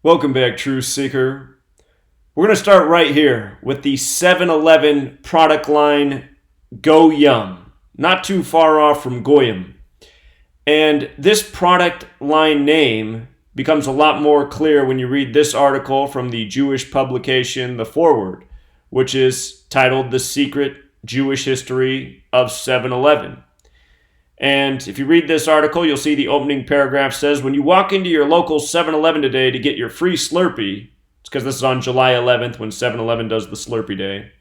Welcome back, Truth Seeker. We're going to start right here with the 7-Eleven product line Go Yum, not too far off from Goyim. And this product line name becomes a lot more clear when you read this article from the Jewish publication The Forward, which is titled The Secret Jewish History of 7-Eleven. And if you read this article, you'll see the opening paragraph says, when you walk into your local 7-Eleven today to get your free Slurpee, it's because this is on July 11th when 7-Eleven does the Slurpee Day.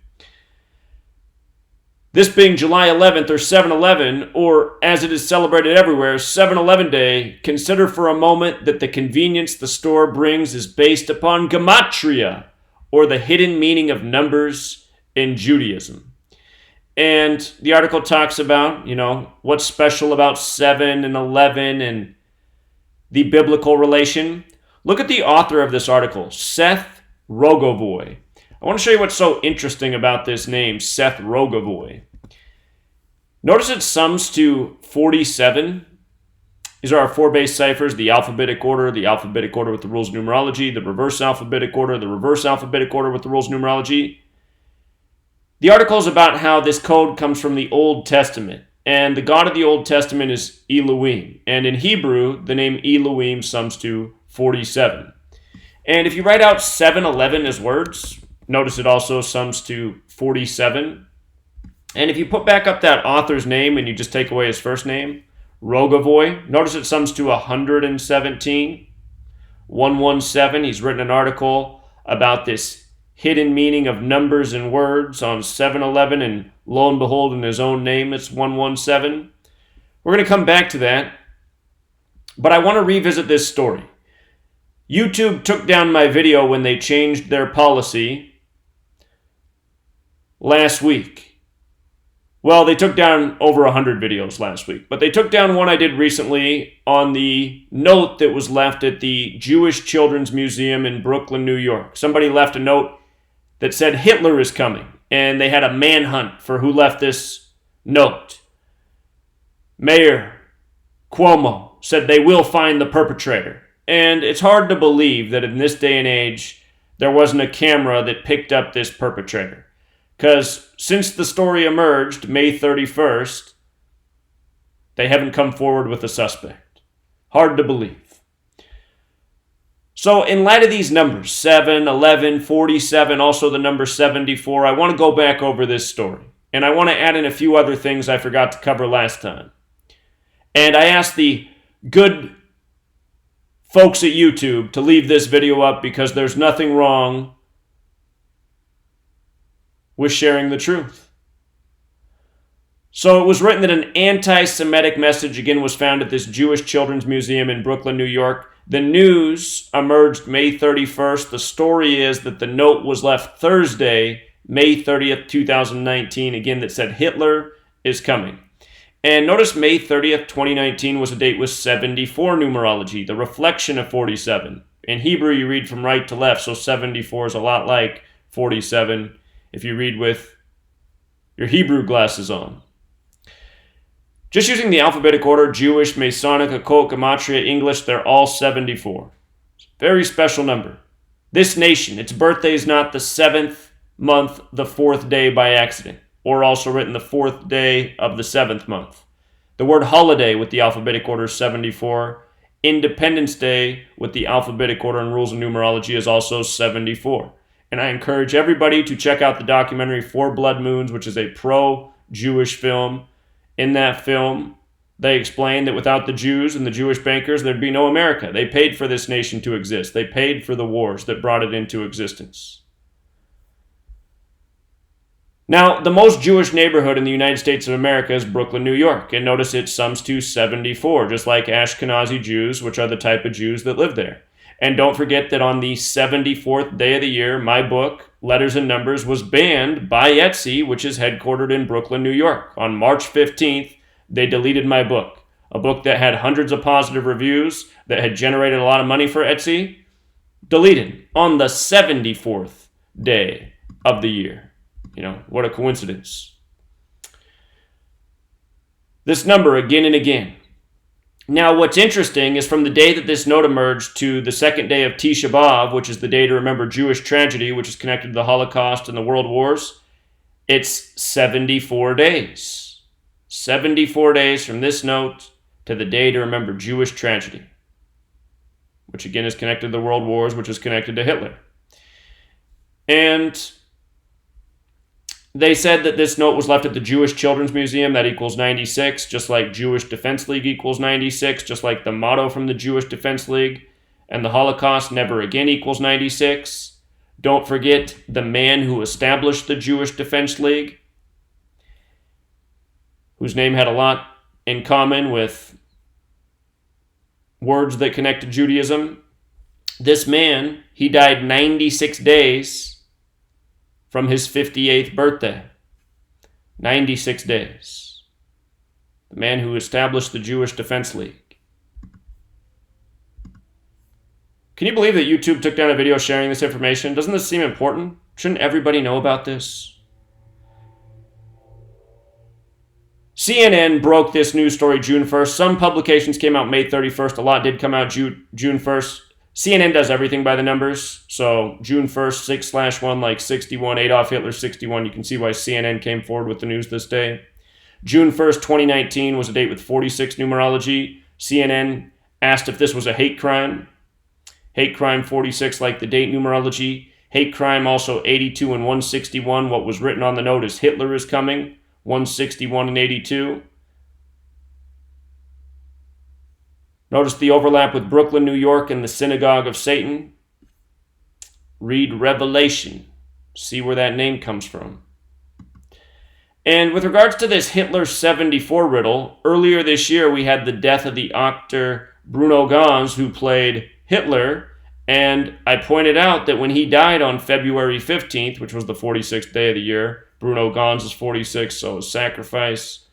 This being July 11th or 7-Eleven, or as it is celebrated everywhere, 7-Eleven Day, consider for a moment that the convenience the store brings is based upon Gematria, or the hidden meaning of numbers in Judaism. And the article talks about, what's special about 7 and 11 and the biblical relation. Look at the author of this article, Seth Rogovoy. I want to show you what's so interesting about this name, Seth Rogovoy. Notice it sums to 47. These are our four base ciphers, the alphabetic order with the rules of numerology, the reverse alphabetic order with the rules of numerology. The article is about how this code comes from the Old Testament, and the God of the Old Testament is Elohim, and in Hebrew, the name Elohim sums to 47. And if you write out 7-Eleven as words, notice it also sums to 47. And if you put back up that author's name and you just take away his first name, Rogovoy, notice it sums to 117. 117, he's written an article about this hidden meaning of numbers and words on 7-Eleven, and lo and behold, in his own name, it's 117. We're going to come back to that, but I want to revisit this story. YouTube took down my video when they changed their policy last week. Well, they took down over 100 videos last week, but they took down one I did recently on the note that was left at the Jewish Children's Museum in Brooklyn, New York. Somebody left a note that said Hitler is coming, and they had a manhunt for who left this note. Mayor Cuomo said they will find the perpetrator. And it's hard to believe that in this day and age, there wasn't a camera that picked up this perpetrator. Because since the story emerged, May 31st, they haven't come forward with a suspect. Hard to believe. So in light of these numbers, 7, 11, 47, also the number 74, I want to go back over this story. And I want to add in a few other things I forgot to cover last time. And I asked the good folks at YouTube to leave this video up because there's nothing wrong with sharing the truth. So it was written that an anti-Semitic message again was found at this Jewish Children's Museum in Brooklyn, New York. The news emerged May 31st. The story is that the note was left Thursday, May 30th, 2019, again that said Hitler is coming. And notice May 30th, 2019 was a date with 74 numerology, the reflection of 47. In Hebrew, you read from right to left, so 74 is a lot like 47 if you read with your Hebrew glasses on. Just using the alphabetic order, Jewish, Masonic, occult, Gematria, English, they're all 74. Very special number. This nation, its birthday is not the 7th month, the 4th day by accident, or also written the 4th day of the 7th month. The word holiday with the alphabetic order is 74. Independence Day with the alphabetic order and rules of numerology is also 74. And I encourage everybody to check out the documentary Four Blood Moons, which is a pro-Jewish film. In that film, they explain that without the Jews and the Jewish bankers, there'd be no America. They paid for this nation to exist. They paid for the wars that brought it into existence. Now, the most Jewish neighborhood in the United States of America is Brooklyn, New York. And notice it sums to 74, just like Ashkenazi Jews, which are the type of Jews that live there. And don't forget that on the 74th day of the year, my book, Letters and Numbers, was banned by Etsy, which is headquartered in Brooklyn, New York. On March 15th, they deleted my book, a book that had hundreds of positive reviews, that had generated a lot of money for Etsy, deleted on the 74th day of the year. What a coincidence. This number again and again. Now, what's interesting is from the day that this note emerged to the second day of Tisha B'Av, which is the day to remember Jewish tragedy, which is connected to the Holocaust and the World Wars, it's 74 days. 74 days from this note to the day to remember Jewish tragedy, which again is connected to the World Wars, which is connected to Hitler. And they said that this note was left at the Jewish Children's Museum. That equals 96, just like Jewish Defense League equals 96, just like the motto from the Jewish Defense League and the Holocaust never again equals 96. Don't forget the man who established the Jewish Defense League, whose name had a lot in common with words that connect to Judaism. This man, he died 96 days from his 58th birthday. 96 days. The man who established the Jewish Defense League. Can you believe that YouTube took down a video sharing this information? Doesn't this seem important? Shouldn't everybody know about this? CNN broke this news story June 1st. Some publications came out May 31st. A lot did come out June 1st. CNN does everything by the numbers. So June 1st, 6/1, like 61, Adolf Hitler 61. You can see why CNN came forward with the news this day. June 1st, 2019 was a date with 46 numerology. CNN asked if this was a hate crime. Hate crime 46 like the date numerology. Hate crime also 82 and 161. What was written on the note is Hitler is coming. 161 and 82. Notice the overlap with Brooklyn, New York, and the Synagogue of Satan. Read Revelation. See where that name comes from. And with regards to this Hitler 74 riddle, earlier this year we had the death of the actor Bruno Ganz, who played Hitler, and I pointed out that when he died on February 15th, which was the 46th day of the year, Bruno Ganz is 46, so his sacrifice.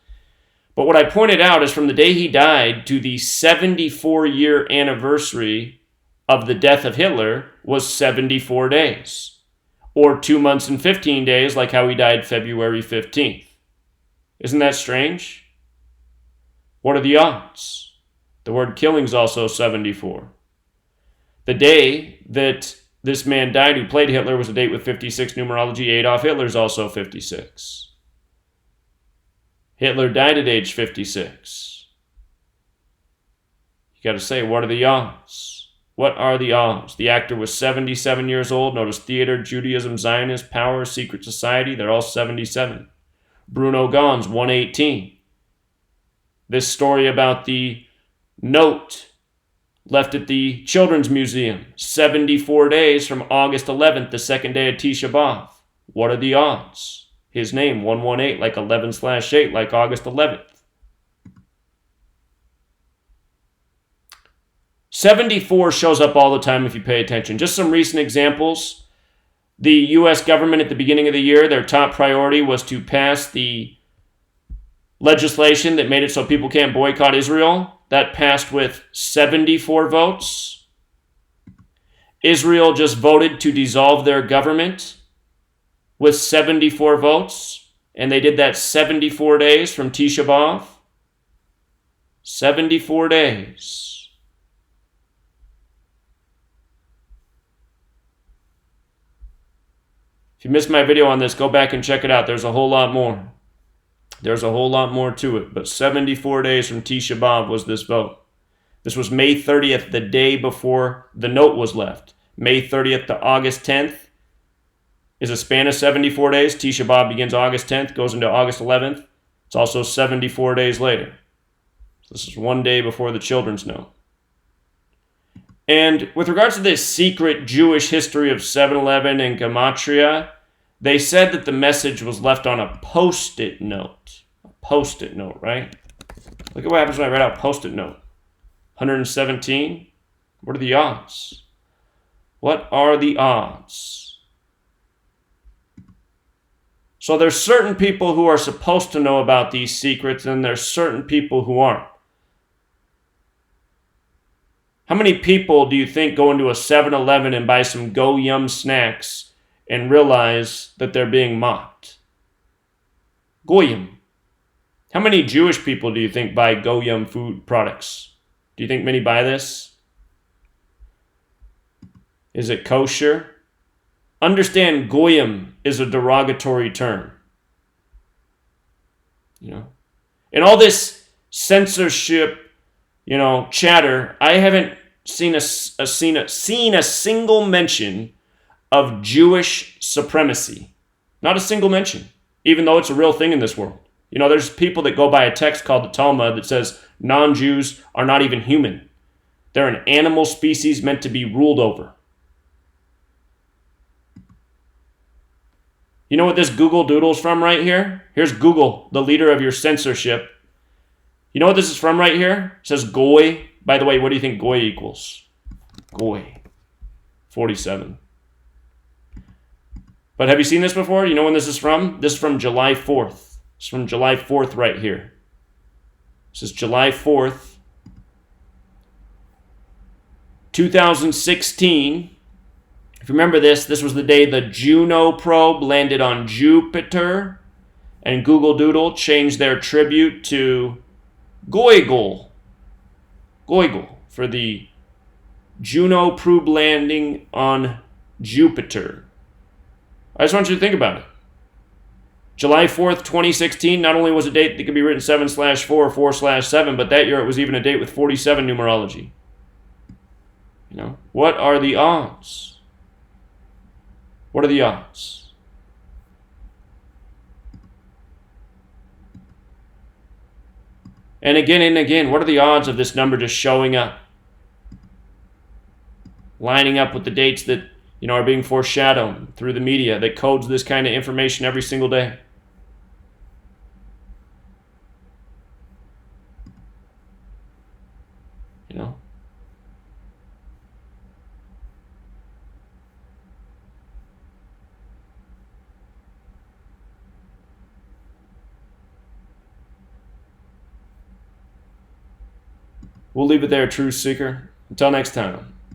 But what I pointed out is from the day he died to the 74-year anniversary of the death of Hitler was 74 days. Or 2 months and 15 days, like how he died February 15th. Isn't that strange? What are the odds? The word killing is also 74. The day that this man died who played Hitler was a date with 56 numerology. Adolf Hitler is also 56. Hitler died at age 56. You got to say, what are the odds? What are the odds? The actor was 77 years old. Notice theater, Judaism, Zionist, power, secret society. They're all 77. Bruno Ganz, 118. This story about the note left at the Children's Museum, 74 days from August 11th, the second day of Tisha B'Av. What are the odds? His name, 118, like 11/8, like August 11th. 74 shows up all the time if you pay attention. Just some recent examples. The U.S. government at the beginning of the year, their top priority was to pass the legislation that made it so people can't boycott Israel. That passed with 74 votes. Israel just voted to dissolve their government with 74 votes, and they did that 74 days from Tisha B'Av. 74 days. If you missed my video on this, go back and check it out. There's a whole lot more. There's a whole lot more to it, but 74 days from Tisha B'Av was this vote. This was May 30th, the day before the note was left. May 30th to August 10th. Is a span of 74 days. Tisha B'Av begins August 10th, goes into August 11th. It's also 74 days later. So this is one day before the children's note. And with regards to this secret Jewish history of 7-Eleven and Gematria, they said that the message was left on a post-it note. A post-it note, right? Look at what happens when I write out post-it note. 117? What are the odds? What are the odds? So there's certain people who are supposed to know about these secrets, and there's certain people who aren't. How many people do you think go into a 7-Eleven and buy some Go Yum snacks and realize that they're being mocked? Goyim. How many Jewish people do you think buy Go Yum food products Do you think many buy this? Is it kosher? Understand goyim is a derogatory term. And all this censorship, chatter, I haven't seen a single mention of Jewish supremacy. Not a single mention, even though it's a real thing in this world. There's people that go by a text called the Talmud that says non-Jews are not even human. They're an animal species meant to be ruled over. You know what this Google Doodle's from right here? Here's Google, the leader of your censorship. You know what this is from right here? It says goy. By the way, what do you think goy equals? Goy. 47. But have you seen this before? You know when this is from? This is from July 4th. It's from July 4th right here. This is July 4th, 2016. If you remember this was the day the Juno probe landed on Jupiter, and Google Doodle changed their tribute to Goigol for the Juno probe landing on Jupiter. I just want you to think about it. July 4th, 2016, not only was a date that could be written 7/4 or 4/7, but that year it was even a date with 47 numerology. What are the odds? What are the odds? And again, what are the odds of this number just showing up? Lining up with the dates that, are being foreshadowed through the media that codes this kind of information every single day. We'll leave it there, Truth Seeker. Until next time.